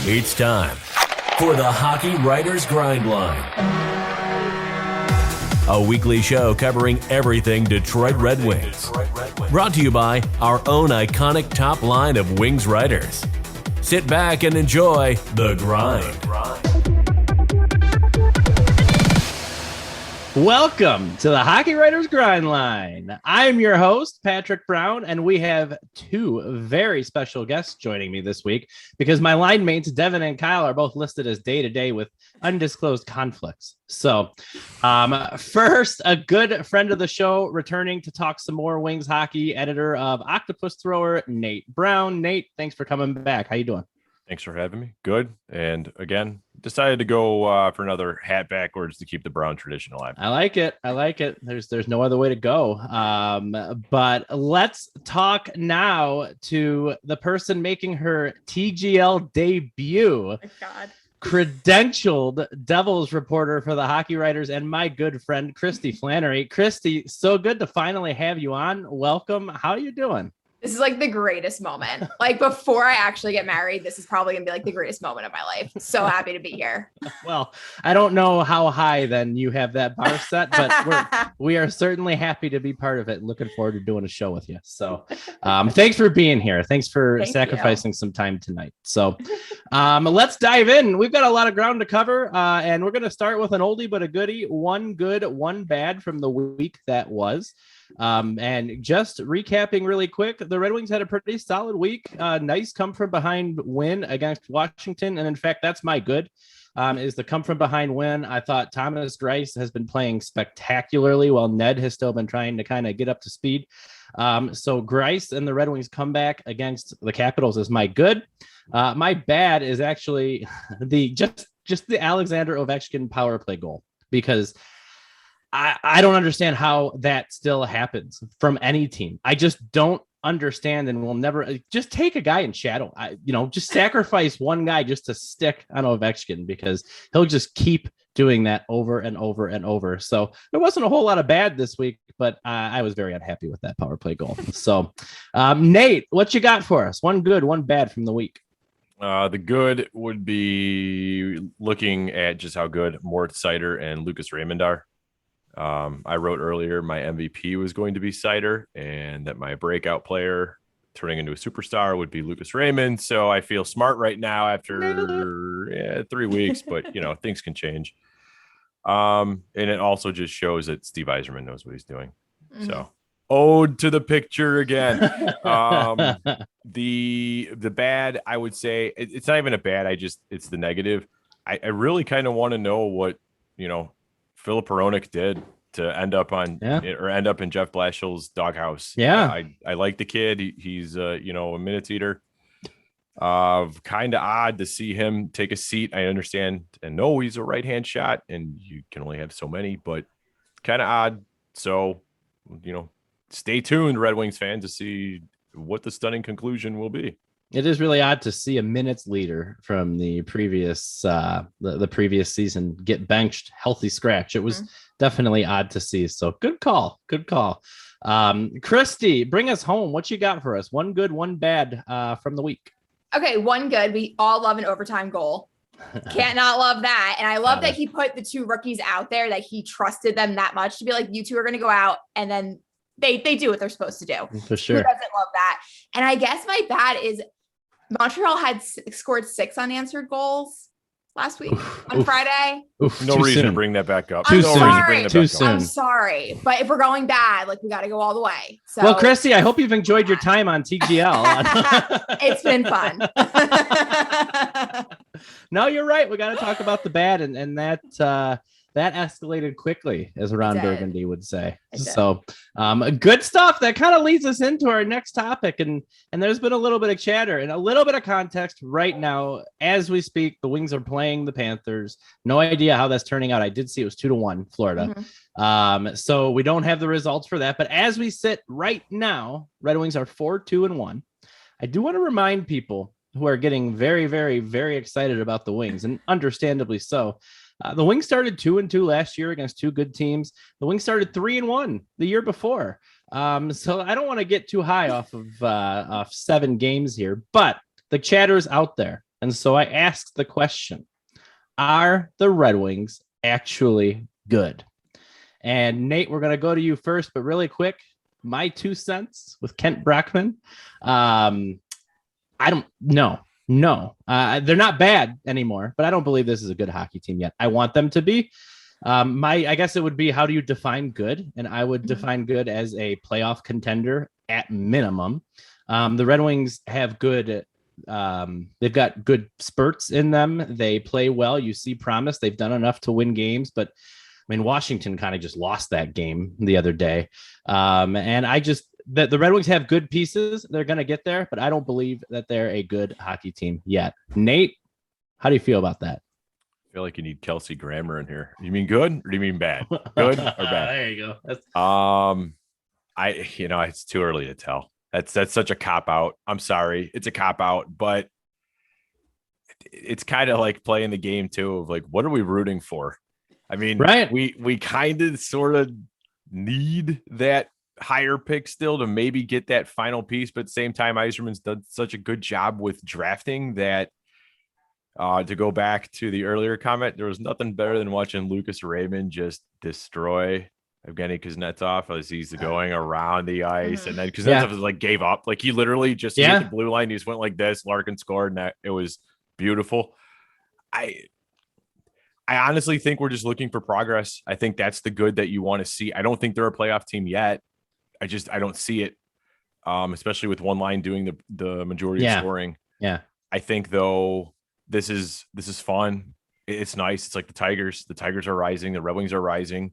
It's time for the Hockey Writers Grindline, a weekly show covering everything Detroit Red Wings. Brought to you by our own iconic top line of Wings writers. Sit back and enjoy the grind. Welcome to the Hockey Writers Grindline. I'm your host, Patrick Brown, and we have two very special guests joining me this week because my line mates, Devin and Kyle, are both listed as day-to-day with undisclosed conflicts. So first, a good friend of the show, returning to talk some more Wings hockey, editor of Octopus Thrower, Nate Brown. Nate, thanks for coming back. How you doing? Thanks for having me. Good. And again, decided to go for another hat backwards to keep the Brown tradition alive. I like it. There's no other way to go. But let's talk now to the person making her TGL debut. Oh my God. Credentialed Devils reporter for the Hockey Writers and my good friend, Kristy Flannery. Kristy, so good to finally have you on. Welcome. How are you doing? This is like the greatest moment. Like before I actually get married, this is probably gonna be like the greatest moment of my life. So happy to be here. Well, I don't know how high then you have that bar set, but we are certainly happy to be part of it. Looking forward to doing a show with you. So thanks for being here. Thanks for sacrificing some time tonight. So let's dive in. We've got a lot of ground to cover, and we're going to start with an oldie but a goodie. One good, one bad from the week that was. And just recapping really quick, the Red Wings had a pretty solid week. Nice come from behind win against Washington. And in fact, that's my good, is the come from behind win. I thought Thomas Greiss has been playing spectacularly while Ned has still been trying to kind of get up to speed. So Greiss and the Red Wings comeback against the Capitals is my good. My bad is actually the the Alexander Ovechkin power play goal, because I don't understand how that still happens from any team. I just don't understand, and will never. Just take a guy in shadow. Just sacrifice one guy just to stick on Ovechkin, because he'll just keep doing that over and over and over. So there wasn't a whole lot of bad this week, but I was very unhappy with that power play goal. So Nate, what you got for us? One good, one bad from the week. The good would be looking at just how good Moritz Seider and Lucas Raymond are. I wrote earlier my MVP was going to be Seider, and that my breakout player turning into a superstar would be Lucas Raymond. So I feel smart right now after 3 weeks, but things can change. And it also just shows that Steve Yzerman knows what he's doing. Mm-hmm. So ode to the picture again. The bad, I would say it's not even a bad. It's the negative. I really kind of want to know what, Philip Hronek did to end up in Jeff Blashill's doghouse. Yeah. I like the kid. He's a minutes eater. Kind of odd to see him take a seat. I understand and know he's a right-hand shot and you can only have so many, but kind of odd. So, stay tuned, Red Wings fans, to see what the stunning conclusion will be. It is really odd to see a minutes leader from the previous the previous season get benched healthy scratch. It was definitely odd to see. So good call. Kristy, bring us home. What you got for us? One good, one bad from the week. Okay, one good. We all love an overtime goal. Can't not love that. And I love that he put the two rookies out there, that he trusted them that much to be like, you two are going to go out, and then they do what they're supposed to do. For sure. Who doesn't love that? And I guess my bad is Montreal had scored 6 unanswered goals last week on Friday. No reason to bring that back up. Too soon. I'm sorry. But if we're going bad, we got to go all the way. So, well, Kristy, I hope you've enjoyed your time on TGL. It's been fun. No, you're right. We got to talk about the bad, and that escalated quickly, as Ron Burgundy would say. So good stuff. That kind of leads us into our next topic. And there's been a little bit of chatter and a little bit of context right now. As we speak, the Wings are playing the Panthers. No idea how that's turning out. I did see it was 2-1 Florida. Mm-hmm. So we don't have the results for that. But as we sit right now, Red Wings are 4-2-1. I do want to remind people who are getting very, very, very excited about the Wings, and understandably so. The Wings started 2-2 last year against two good teams. The Wings started 3-1 the year before. So I don't want to get too high off 7 games here, but the chatter's out there. And so I asked the question, are the Red Wings actually good? And Nate, we're going to go to you first, but really quick, my 2 cents with Kent Brockman. I don't know. No, they're not bad anymore, but I don't believe this is a good hockey team yet. I want them to be. I guess it would be, how do you define good? And I would define good as a playoff contender at minimum. The Red Wings have good. They've got good spurts in them. They play well. You see promise. They've done enough to win games, but I mean, Washington kind of just lost that game the other day. And the Red Wings have good pieces. They're going to get there, but I don't believe that they're a good hockey team yet. Nate, how do you feel about that? I feel like you need Kelsey Grammer in here. You mean good or do you mean bad? Good or bad? There you go. It's too early to tell. That's such a cop out. I'm sorry. It's a cop out, but it's kind of like playing the game too of like, what are we rooting for? I mean, right. We kind of sort of need that higher pick still to maybe get that final piece, but at the same time, Yzerman's done such a good job with drafting that to go back to the earlier comment, there was nothing better than watching Lucas Raymond just destroy Evgeny Kuznetsov as he's going around the ice. And then Kuznetsov like gave up. Like he literally just hit the blue line. He just went like this. Larkin scored, and it was beautiful. I honestly think we're just looking for progress. I think that's the good that you want to see. I don't think they're a playoff team yet. I don't see it, especially with one line doing the majority of scoring. Yeah. I think though this is fun. It's nice. It's like the Tigers. The Tigers are rising. The Red Wings are rising.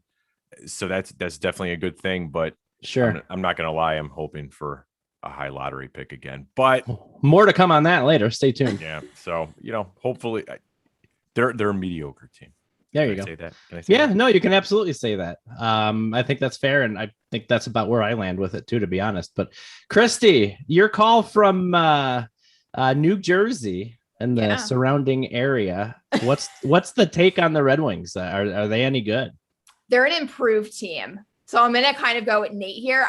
So that's definitely a good thing. But sure, I'm not gonna lie. I'm hoping for a high lottery pick again. But more to come on that later. Stay tuned. Yeah. So hopefully. They're a mediocre team. There you go. Say that? Can I say that? No, you can absolutely say that. I think that's fair, and I think that's about where I land with it too, to be honest. But Kristy, your call from New Jersey and the surrounding area. What's the take on the Red Wings? Are they any good? They're an improved team. So I'm gonna kind of go with Nate here.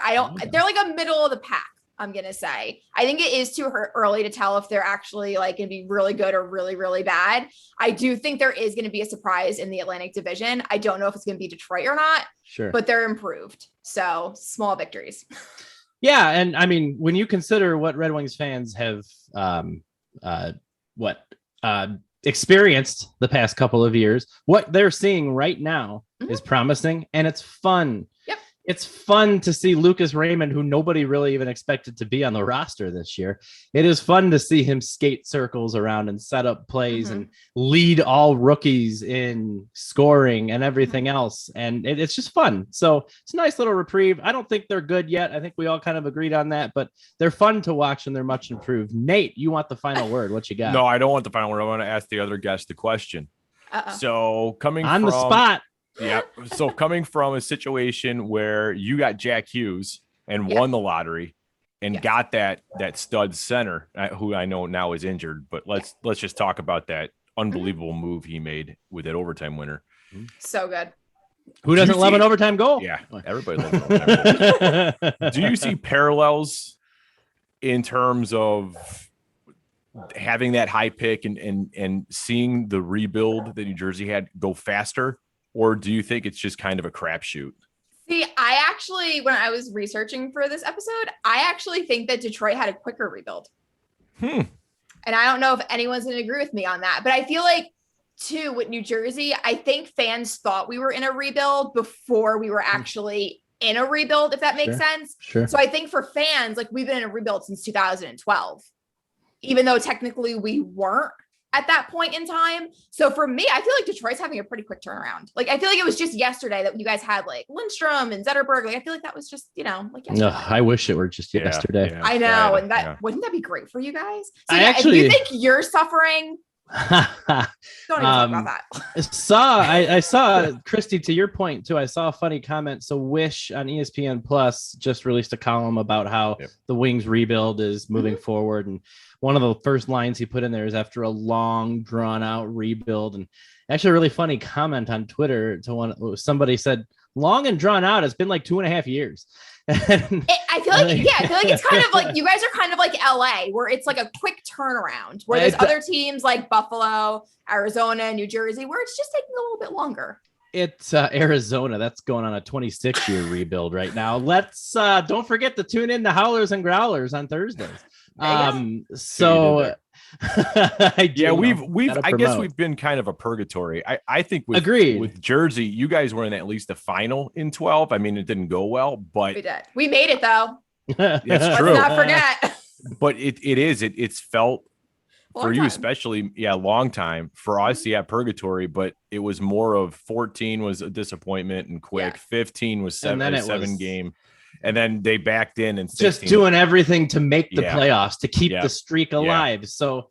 They're like a middle of the pack. I'm going to say, I think it is too early to tell if they're actually like going to be really good or really, really bad. I do think there is going to be a surprise in the Atlantic Division. I don't know if it's going to be Detroit or not, but they're improved. So small victories. Yeah. And I mean, when you consider what Red Wings fans have, experienced the past couple of years, what they're seeing right now is promising, and it's fun. Yep. It's fun to see Lucas Raymond, who nobody really even expected to be on the roster this year. It is fun to see him skate circles around and set up plays and lead all rookies in scoring and everything else. And it's just fun. So it's a nice little reprieve. I don't think they're good yet. I think we all kind of agreed on that, but they're fun to watch and they're much improved. Nate, you want the final word? What you got? No, I don't want the final word. I want to ask the other guest the question. So coming on the spot. Yeah. So coming from a situation where you got Jack Hughes and won the lottery and got that stud center who I know now is injured, but let's just talk about that unbelievable move he made with that overtime winner. So good. Who doesn't love an overtime goal? Yeah. Everybody loves an overtime goal. Do you see parallels in terms of having that high pick and seeing the rebuild that New Jersey had go faster? Or do you think it's just kind of a crapshoot? See, I actually, when I was researching for this episode, I actually think that Detroit had a quicker rebuild. And I don't know if anyone's going to agree with me on that, but I feel like too with New Jersey, I think fans thought we were in a rebuild before we were actually in a rebuild, if that makes sense. Sure. So I think for fans, like we've been in a rebuild since 2012, even though technically we weren't at that point in time. So for me, I feel like Detroit's having a pretty quick turnaround. Like, I feel like it was just yesterday that you guys had like Lindstrom and Zetterberg. Like, I feel like that was just, like yesterday. No, I wish it were just yesterday. Yeah, I know. And wouldn't that be great for you guys? So if you think you're suffering, don't even talk about that. I saw Kristy, to your point too. I saw a funny comment. So Wish on ESPN Plus just released a column about how the Wings rebuild is moving forward, and one of the first lines he put in there is after a long drawn out rebuild. And actually a really funny comment on Twitter to somebody said, long and drawn out, it's been like 2.5 years. I feel like, I feel like it's kind of like you guys are kind of like LA, where it's like a quick turnaround, where there's other teams like Buffalo, Arizona, New Jersey, where it's just taking a little bit longer. It's Arizona. That's going on a 26-year rebuild right now. Let's don't forget to tune in to Howlers and Growlers on Thursdays. So I guess we've been kind of a purgatory. I think with Jersey, you guys were in at least a final in 12. I mean, it didn't go well, but we did. We made it though. That's true. Let's not forget. But it's felt for you, especially, long time. For us, purgatory, but it was more of 14 was a disappointment and quick. 15 was seven game. And then they backed in and just doing everything to make the playoffs, to keep the streak alive. Yeah. So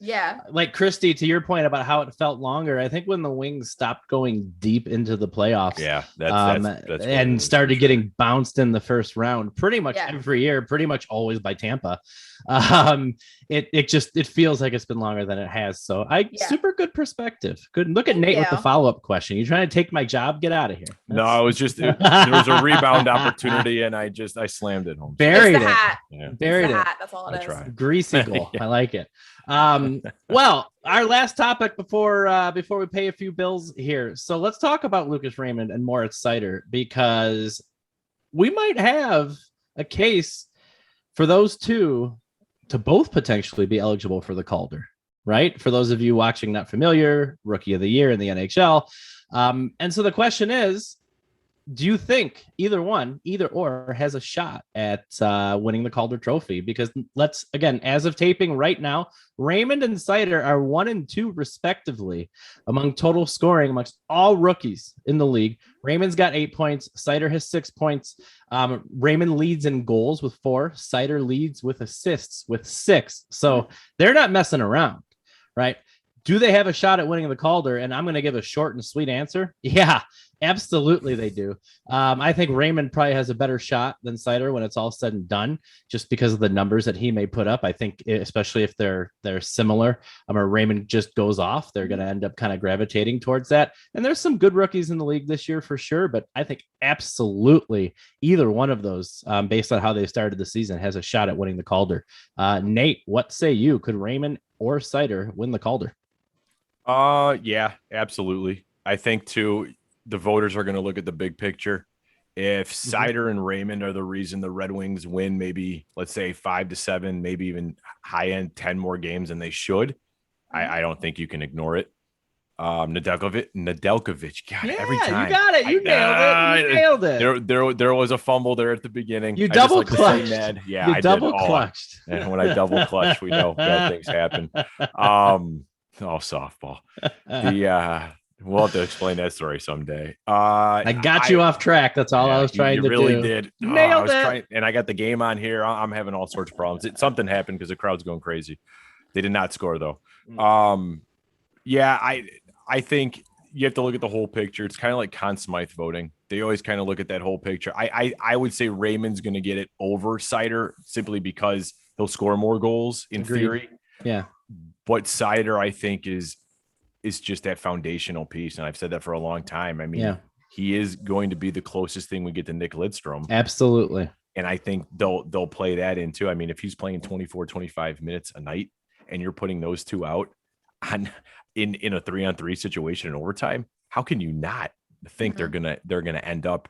like Kristy, to your point about how it felt longer, I think when the Wings stopped going deep into the playoffs, that's and started getting bounced in the first round pretty much every year, pretty much always by Tampa. It feels like it's been longer than it has. So super good perspective. Good. Look at Nate with the follow-up question. You trying to take my job? Get out of here. No, it was just there was a rebound opportunity and I slammed it home. Buried it. Buried it. That's all it is. Tried. Greasy goal. I like it. Well, our last topic before we pay a few bills here. So let's talk about Lucas Raymond and Moritz Seider, because we might have a case for those two to both potentially be eligible for the Calder, right? For those of you watching not familiar, Rookie of the Year in the NHL. And so the question is, do you think either or has a shot at winning the Calder Trophy? Because let's, again, as of taping right now, Raymond and Seider are 1 and 2 respectively among total scoring amongst all rookies in the league. Raymond's got 8 points. Seider has 6 points. Raymond leads in goals with 4. Seider leads with assists with 6. So they're not messing around, right? Do they have a shot at winning the Calder? And I'm going to give a short and sweet answer. Yeah, absolutely they do. I think Raymond probably has a better shot than Seider when it's all said and done, just because of the numbers that he may put up. I think, especially if they're similar, or Raymond just goes off, they're going to end up kind of gravitating towards that. And there's some good rookies in the league this year for sure, but I think absolutely either one of those, based on how they started the season, has a shot at winning the Calder. Nate, what say you? Could Raymond or Seider win the Calder? Yeah, absolutely. I think too, the voters are going to look at the big picture. If Seider and Raymond are the reason the Red Wings win, maybe let's say 5-7, maybe even high end 10 more games than they should, I don't think you can ignore it. Nedeljkovic. God, every time. You got it. You nailed it. There was a fumble there at the beginning. You double clutched. Yeah, I double clutched. And when I double clutch, we know bad things happen. Softball. We'll have to explain that story someday. I got you off track. That's all I was trying to do. You really did. Nailed it. And I got the game on here. I'm having all sorts of problems. Something happened because the crowd's going crazy. They did not score though. I think you have to look at the whole picture. It's kind of like Conn Smythe voting. They always kind of look at that whole picture. I would say Raymond's going to get it over Seider simply because he'll score more goals in theory. Yeah. But Seider, I think, is just that foundational piece. And I've said that for a long time. I mean, he is going to be the closest thing we get to Nick Lidstrom. Absolutely. And I think they'll play that in too. I mean, if he's playing 24, 25 minutes a night and you're putting those two out in a 3-on-3 situation in overtime, how can you not think they're gonna end up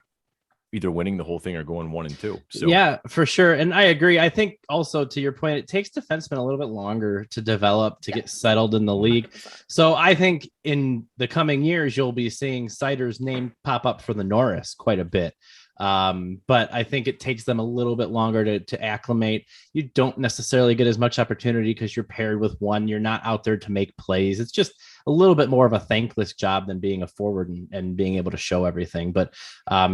either winning the whole thing or going 1 and 2. So yeah, for sure. And I agree. I think also, to your point, it takes defensemen a little bit longer to develop, to get settled in the league. So I think in the coming years, you'll be seeing Seider's name pop up for the Norris quite a bit. But I think it takes them a little bit longer to acclimate. You don't necessarily get as much opportunity because you're paired with one. You're not out there to make plays. It's just a little bit more of a thankless job than being a forward and being able to show everything. But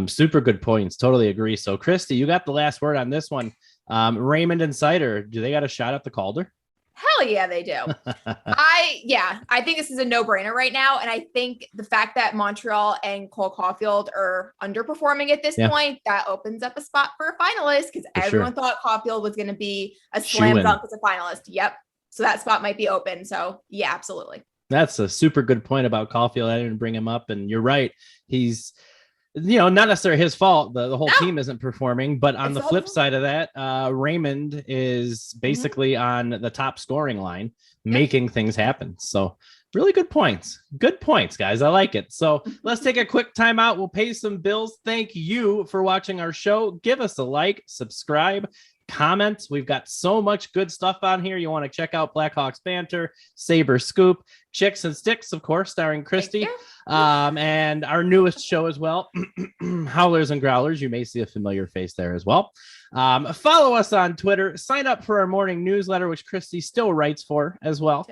super good points. Totally agree. So Kristy, you got the last word on this one. Raymond and Seider, do they got a shot at the Calder? Hell yeah, they do. I think this is a no-brainer right now. And I think the fact that Montreal and Cole Caulfield are underperforming at this point, that opens up a spot for a finalist, because everyone thought Caulfield was going to be a slam dunk as a finalist. Yep. So that spot might be open. So yeah, absolutely. That's a super good point about Caulfield. I didn't bring him up, and you're right. He's not necessarily his fault. The whole No. team isn't performing, but on the flip side of that, Raymond is basically on the top scoring line, making things happen. So really good points. Good points, guys. I like it. So let's take a quick timeout. We'll pay some bills. Thank you for watching our show. Give us a like, subscribe, comment. We've got so much good stuff on here. You want to check out Blackhawks Banter, Saber Scoop, Chicks and Sticks, of course, starring Kristy, and our newest show as well, Howlers and Growlers. You may see a familiar face there as well. Follow us on Twitter. Sign up for our morning newsletter, which Kristy still writes for as well.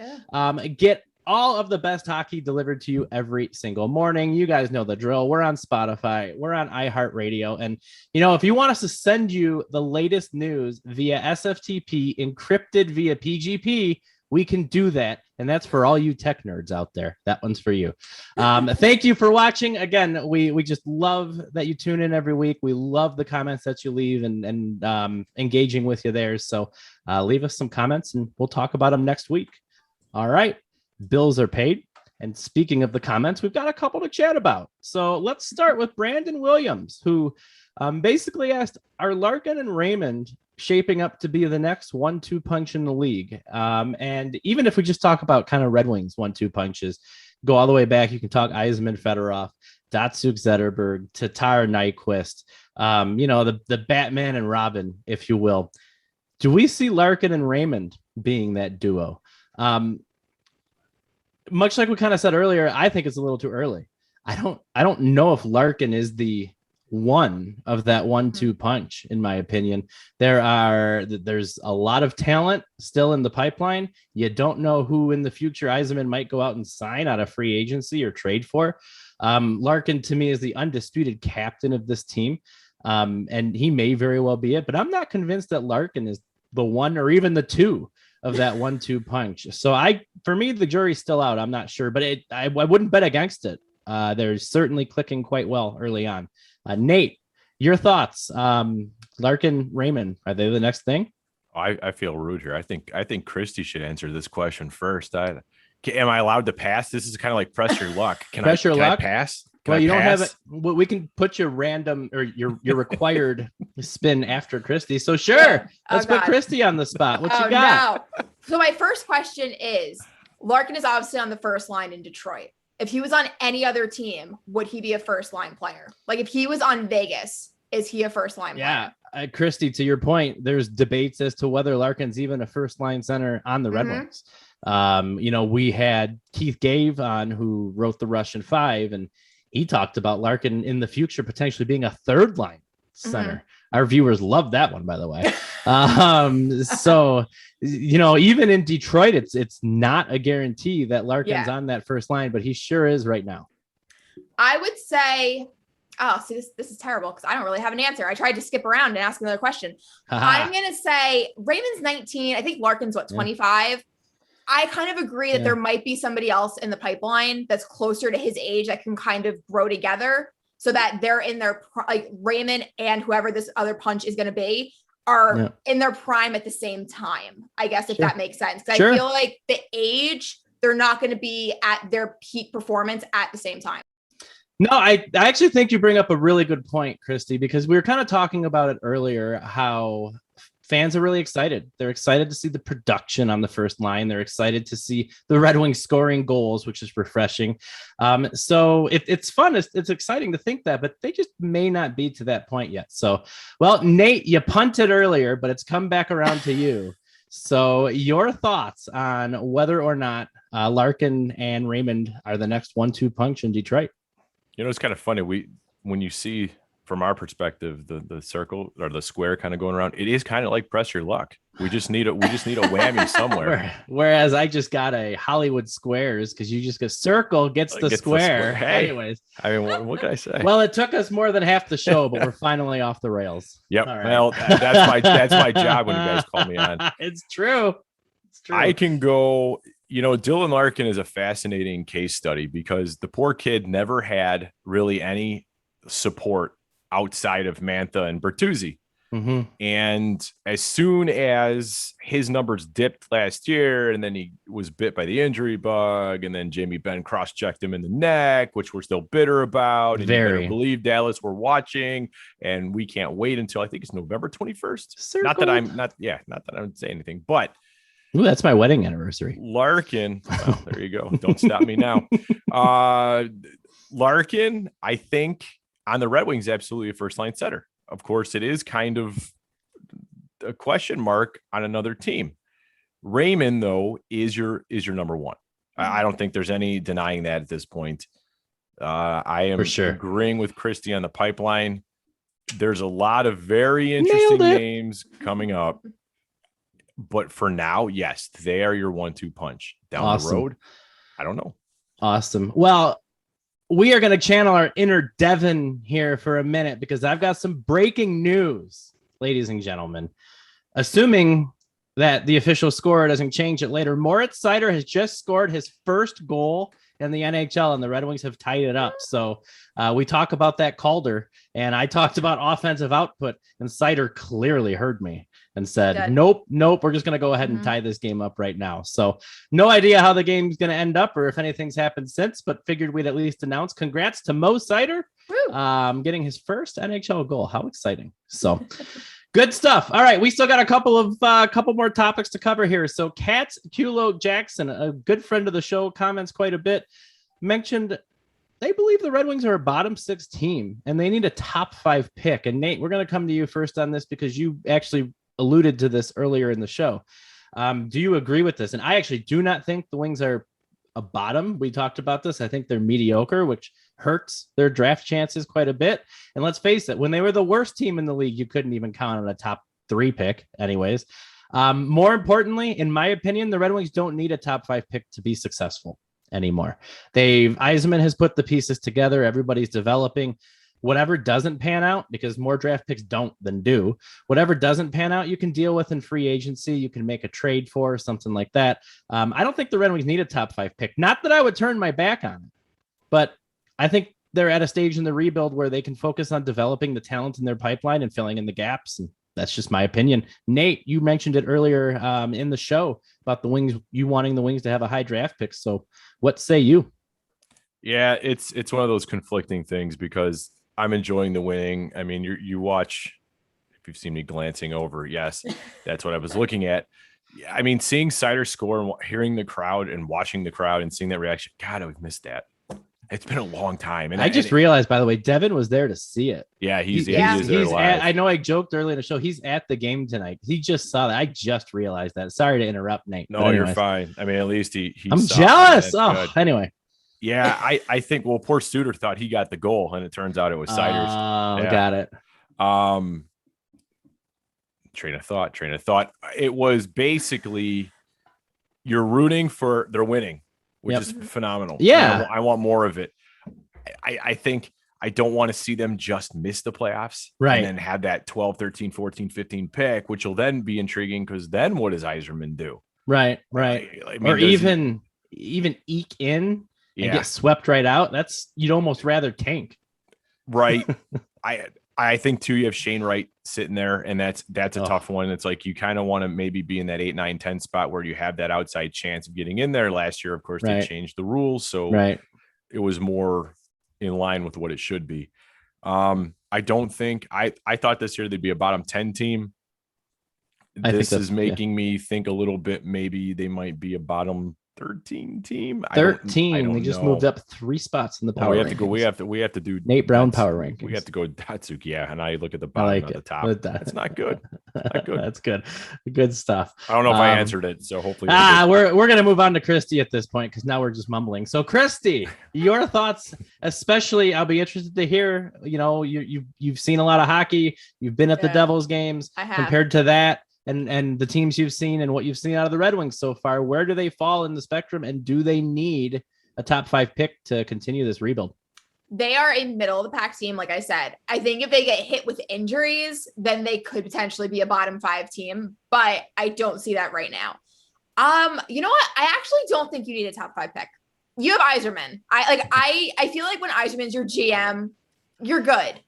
Get all of the best hockey delivered to you every single morning. You guys know the drill. We're on Spotify. We're on iHeartRadio. And, if you want us to send you the latest news via SFTP encrypted via PGP, we can do that. And that's for all you tech nerds out there. That one's for you. Thank you for watching. Again, we just love that you tune in every week. We love the comments that you leave and engaging with you there. So leave us some comments and we'll talk about them next week. All right. Bills are paid. And speaking of the comments, we've got a couple to chat about. So let's start with Brandon Williams, who basically asked, are Larkin and Raymond shaping up to be the next 1-2 punch in the league? And even if we just talk about kind of Red Wings 1-2 punches, go all the way back, you can talk Yzerman, Fedorov, Datsuk, Zetterberg, Tatar, Nyquist, the Batman and Robin, if you will. Do we see Larkin and Raymond being that duo? Much like we kind of said earlier, I think it's a little too early. I don't know if Larkin is the one of that 1-2 punch, in my opinion. There's a lot of talent still in the pipeline. You don't know who in the future Yzerman might go out and sign out of free agency or trade for. Larkin, to me, is the undisputed captain of this team. And he may very well be it, but I'm not convinced that Larkin is the one or even the two of that 1-2 punch. So for me, the jury's still out. I'm not sure, but I wouldn't bet against it. They're certainly clicking quite well early on. Nate, your thoughts? Larkin, Raymond, are they the next thing? I feel rude here. I think Kristy should answer this question first. Am I allowed to pass? This is kind of like press your luck. Can I pass? Well, you don't have it. Well, we can put your random or your required spin after Kristy. So sure, let's put Kristy on the spot. What you got? No. So my first question is, Larkin is obviously on the first line in Detroit. If he was on any other team, would he be a first line player? Like if he was on Vegas, is he a first line player? Yeah, Kristy, to your point, there's debates as to whether Larkin's even a first line center on the Red Wings. We had Keith Gave on, who wrote the Russian Five, and he talked about Larkin in the future potentially being a third line center. Our viewers love that one, by the way. So, even in Detroit, it's not a guarantee that Larkin's on that first line, but he sure is right now. I would say, this is terrible because I don't really have an answer. I tried to skip around and ask another question. I'm going to say Raymond's 19. I think Larkin's 25. I kind of agree that there might be somebody else in the pipeline that's closer to his age that can kind of grow together so that they're in their, like Raymond and whoever this other punch is going to be are in their prime at the same time, I guess, if that makes sense. I feel like the age, they're not going to be at their peak performance at the same time. No, I actually think you bring up a really good point, Kristy, because we were kind of talking about it earlier, how fans are really excited. They're excited to see the production on the first line. They're excited to see the Red Wings scoring goals, which is refreshing. So it's fun. It's exciting to think that, but they just may not be to that point yet. So, well, Nate, you punted earlier, but it's come back around to you. So your thoughts on whether or not Larkin and Raymond are the next 1-2 punch in Detroit? It's kind of funny. When you see from our perspective, the circle or the square kind of going around, it is kind of like press your luck. We just need a whammy somewhere. Whereas I just got a Hollywood squares because you just go circle gets the square. Hey, anyways, I mean, what can I say? Well, it took us more than half the show, but we're finally off the rails. Yep. Right. Well, that's my job when you guys call me on. It's true. I can go. Dylan Larkin is a fascinating case study because the poor kid never had really any support outside of Mantha and Bertuzzi. And as soon as his numbers dipped last year, and then he was bit by the injury bug, and then Jamie Benn cross-checked him in the neck, which we're still bitter about. And you better believe, Dallas, we're watching, and we can't wait until I think it's November 21st. Not that I'm saying anything, but ooh, that's my wedding anniversary. Larkin, well, there you go. Don't stop me now. Larkin, I think on the Red Wings, absolutely a first-line setter. Of course, it is kind of a question mark on another team. Raymond, though, is your number one. I don't think there's any denying that at this point. I am agreeing with Kristy on the pipeline. There's a lot of very interesting names coming up. But for now, yes, they are your 1-2 punch. Down the road, I don't know. Awesome. Well, we are going to channel our inner Devin here for a minute because I've got some breaking news, ladies and gentlemen. Assuming that the official score doesn't change it later, Moritz Seider has just scored his first goal in the NHL, and the Red Wings have tied it up. So we talk about that Calder, and I talked about offensive output, and Seider clearly heard me and said, nope, we're just going to go ahead and tie this game up right now. So no idea how the game's going to end up or if anything's happened since, but figured we'd at least announce congrats to Mo Seider getting his first NHL goal. How exciting. So good stuff. All right. We still got a couple more topics to cover here. So Katz Kulo Jackson, a good friend of the show, comments quite a bit, mentioned they believe the Red Wings are a bottom 6 team and they need a top 5 pick. And Nate, we're going to come to you first on this because you actually alluded to this earlier in the show. Do you agree with this? And I actually do not think the Wings are a bottom. We talked about this. I think they're mediocre, which hurts their draft chances quite a bit. And let's face it, when they were the worst team in the league, you couldn't even count on a top 3 pick anyways. More importantly, in my opinion, the Red Wings don't need a top 5 pick to be successful anymore. Yzerman has put the pieces together. Everybody's developing. Whatever doesn't pan out, because more draft picks don't than do, whatever doesn't pan out, you can deal with in free agency. You can make a trade for something like that. I don't think the Red Wings need a top 5 pick. Not that I would turn my back on it, but I think they're at a stage in the rebuild where they can focus on developing the talent in their pipeline and filling in the gaps. And that's just my opinion. Nate, you mentioned it earlier in the show about the Wings, you wanting the Wings to have a high draft pick. So what say you? Yeah, it's one of those conflicting things because I'm enjoying the winning. I mean, you watch, if you've seen me glancing over, yes, that's what I was looking at. I mean, seeing Seider score and hearing the crowd and watching the crowd and seeing that reaction, God, I've missed that. It's been a long time. And I just realized, by the way, Devin was there to see it. Yeah, he's there live. I know I joked earlier in the show. He's at the game tonight. He just saw that. I just realized that. Sorry to interrupt, Nate. No, you're fine. I mean, at least he I'm jealous. Anyway. Yeah, I think, well, poor Suter thought he got the goal, and it turns out it was Seider's. Oh, yeah. Got it. Train of thought. It was basically you're rooting for they're winning, which is phenomenal. Yeah. I want more of it. I think I don't want to see them just miss the playoffs. Right. And then have that 12, 13, 14, 15 pick, which will then be intriguing because then what does Yzerman do? Right. I mean, or even eke in. And get swept right out. You'd almost rather tank. Right. I think too, you have Shane Wright sitting there, and that's a tough one. It's like you kind of want to maybe be in that 8, 9, 10 spot where you have that outside chance of getting in there. Last year, of course, they changed the rules. So it was more in line with what it should be. I don't think I thought this year they'd be a bottom 10 team. This is making me think a little bit. Maybe they might be a bottom 13 team. 13. They just moved up 3 spots in the power. We have to do Nate Brown power rankings. We have to go Datsyuk. Yeah, and I look at the bottom at the top. That's not good. Not good. That's good. Good stuff. I don't know if I answered it, so hopefully we're gonna move on to Kristy at this point because now we're just mumbling. So Kristy, your thoughts, especially I'll be interested to hear. You know, you've seen a lot of hockey. You've been at the Devils games. I have. Compared to that. And the teams you've seen and what you've seen out of the Red Wings so far, where do they fall in the spectrum? And do they need a top 5 pick to continue this rebuild? They are in middle of the pack team. Like I said, I think if they get hit with injuries, then they could potentially be a bottom 5 team, but I don't see that right now. You know what? I actually don't think you need a top 5 pick. You have Yzerman. I feel like when Yzerman's your GM, you're good.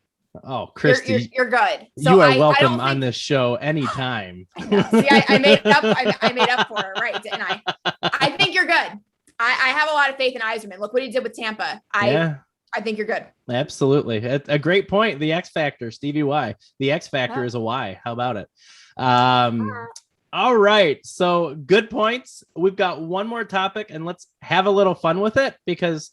Oh, Kristy, you're good. So you are welcome on this show anytime. I know. See, I made up. I made up for it, right? Didn't I? I think you're good. I have a lot of faith in Yzerman. Look what he did with Tampa. I think you're good. Absolutely. A great point. The X Factor, Stevie Y. The X Factor is a Y. How about it? All right. So good points. We've got one more topic and let's have a little fun with it because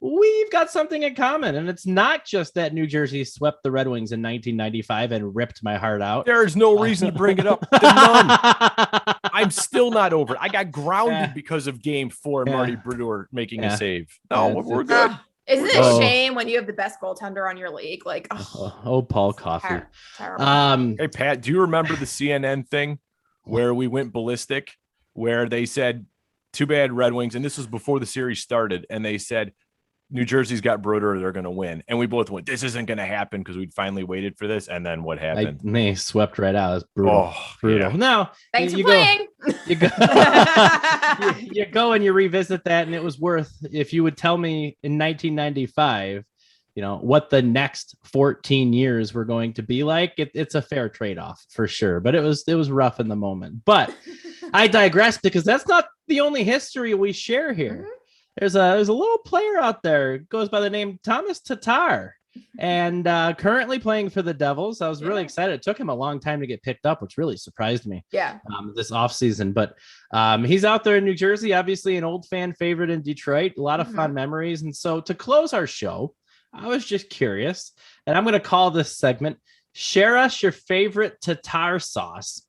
we've got something in common. And it's not just that New Jersey swept the Red Wings in 1995 and ripped my heart out. There's no reason to bring it up. None. I'm still not over it. I got grounded because of game 4 and Marty Brodeur making a save. No, we're good. Isn't it a shame when you have the best goaltender on your league? Like, Paul Coffey. Terrible. Hey, Pat, do you remember the CNN thing where we went ballistic, where they said, too bad Red Wings, and this was before the series started, and they said, New Jersey's got Brodeur, they're going to win. And we both went, this isn't going to happen because we'd finly waited for this. And then what happened? They swept right out. It was brutal. Brutal. Yeah. Now, thanks for playing. You go and you revisit that, and it was worth, if you would tell me in 1995, what the next 14 years were going to be like, it's a fair trade-off for sure. But it was rough in the moment. But I digress because that's not the only history we share here. Mm-hmm. There's a little player out there, goes by the name Tomas Tatar, and currently playing for the Devils. I was really excited. It took him a long time to get picked up, which really surprised me. This offseason. But he's out there in New Jersey, obviously an old fan favorite in Detroit. A lot of fun memories. And so to close our show, I was just curious, and I'm going to call this segment, Share Us Your Favorite Tatar Sauce.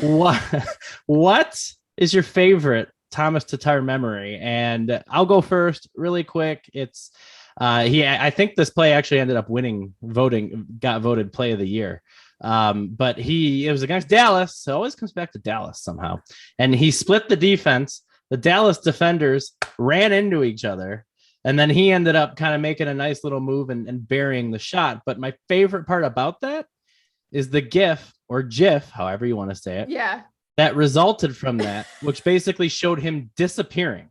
What is your favorite Tomas Tatar memory? And I'll go first really quick. It's I think this play actually ended up got voted play of the year. But it was against Dallas. So it always comes back to Dallas somehow. And he split the defense. The Dallas defenders ran into each other. And then he ended up kind of making a nice little move and burying the shot. But my favorite part about that is the GIF or GIF, however you want to say it. Yeah. That resulted from that, which basically showed him disappearing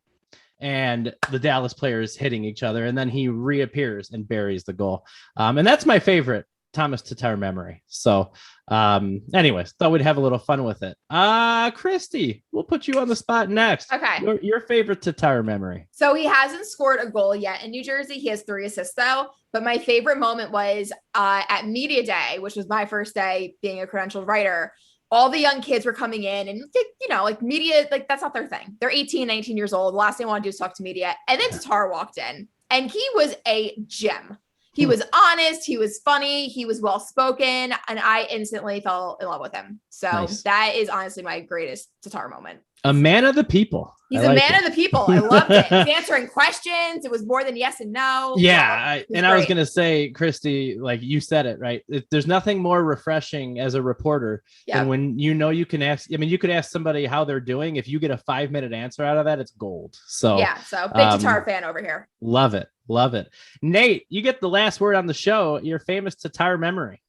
and the Dallas players hitting each other. And then he reappears and buries the goal. And that's my favorite Tomas Tatar memory. So anyways, thought we'd have a little fun with it. Kristy, we'll put you on the spot next. Okay. Your favorite Tatar memory. So he hasn't scored a goal yet in New Jersey. He has 3 assists though. But my favorite moment was at Media Day, which was my first day being a credentialed writer. All the young kids were coming in and, like media, like that's not their thing. They're 18, 19 years old. The last thing I want to do is talk to media. And then Tatar walked in and he was a gem. He was honest. He was funny. He was well-spoken. And I instantly fell in love with him. So That is honestly my greatest Tatar moment. A man of the people. He's a man of the people. I loved it. He's answering questions. It was more than yes and no. Yeah. I was going to say, Kristy, like you said it, right? There's nothing more refreshing as a reporter than when you can ask. I mean, you could ask somebody how they're doing. If you get a 5-minute answer out of that, it's gold. So so big Tatar fan over here. Love it. Love it. Nate, you get the last word on the show. Your famous Tatar memory.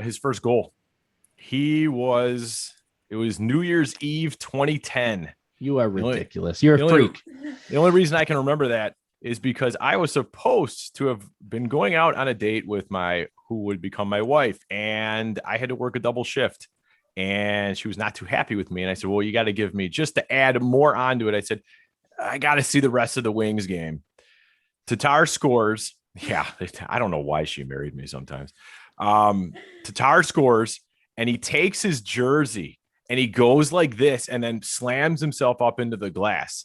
His first goal. It was New Year's Eve 2010. You are ridiculous. You're a freak. The only reason I can remember that is because I was supposed to have been going out on a date with who would become my wife. And I had to work a double shift. And she was not too happy with me. And I said, well, you got to give me, just to add more onto it, I said, I got to see the rest of the Wings game. Tatar scores. Yeah, I don't know why she married me sometimes. Tatar scores, and he takes his jersey, and he goes like this and then slams himself up into the glass.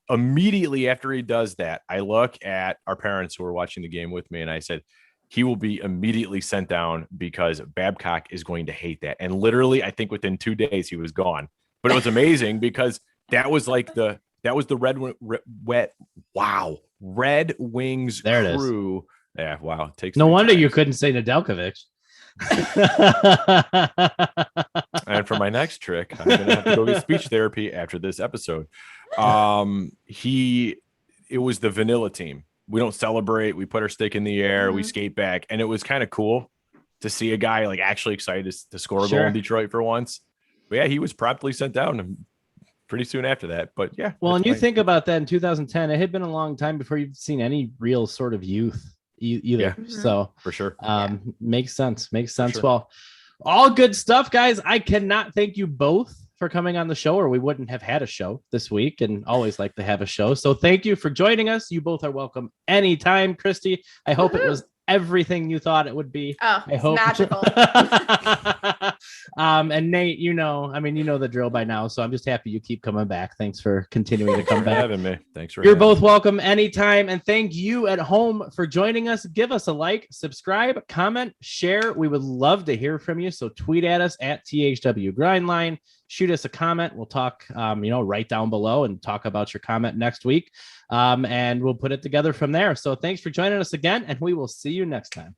Immediately after he does that, I look at our parents who were watching the game with me, and I said, he will be immediately sent down because Babcock is going to hate that. And literally, I think within 2 days, he was gone. But it was amazing because that was the Red Wings there it crew. Is. Yeah, wow. No wonder you couldn't say Nedeljkovic. And for my next trick, I'm gonna have to go get speech therapy after this episode. It was the vanilla team. We don't celebrate. We put our stick in the air. We skate back, and it was kind of cool to see a guy like actually excited to score a goal in Detroit for once. But yeah, he was promptly sent down pretty soon after that. But yeah. Well, and you think about that in 2010, it had been a long time before you've seen any real sort of youth either. Yeah. So For sure. makes sense. Sure. Well, all good stuff, guys. I cannot thank you both for coming on the show, or we wouldn't have had a show this week, and always like to have a show. So thank you for joining us. You both are welcome anytime. Kristy, I hope it was everything you thought it would be. Oh, I hope. magical. And Nate, you know the drill by now, so I'm just happy you keep coming back. Thanks for continuing to come back. Having me. Thanks for You're having both me. welcome anytime. And thank you at home for joining us. Give us a like, subscribe, comment, share. We would love to hear from you. So tweet at us at THW Grindline. Shoot us a comment. We'll talk, right down below and talk about your comment next week. And we'll put it together from there. So thanks for joining us again, and we will see you next time.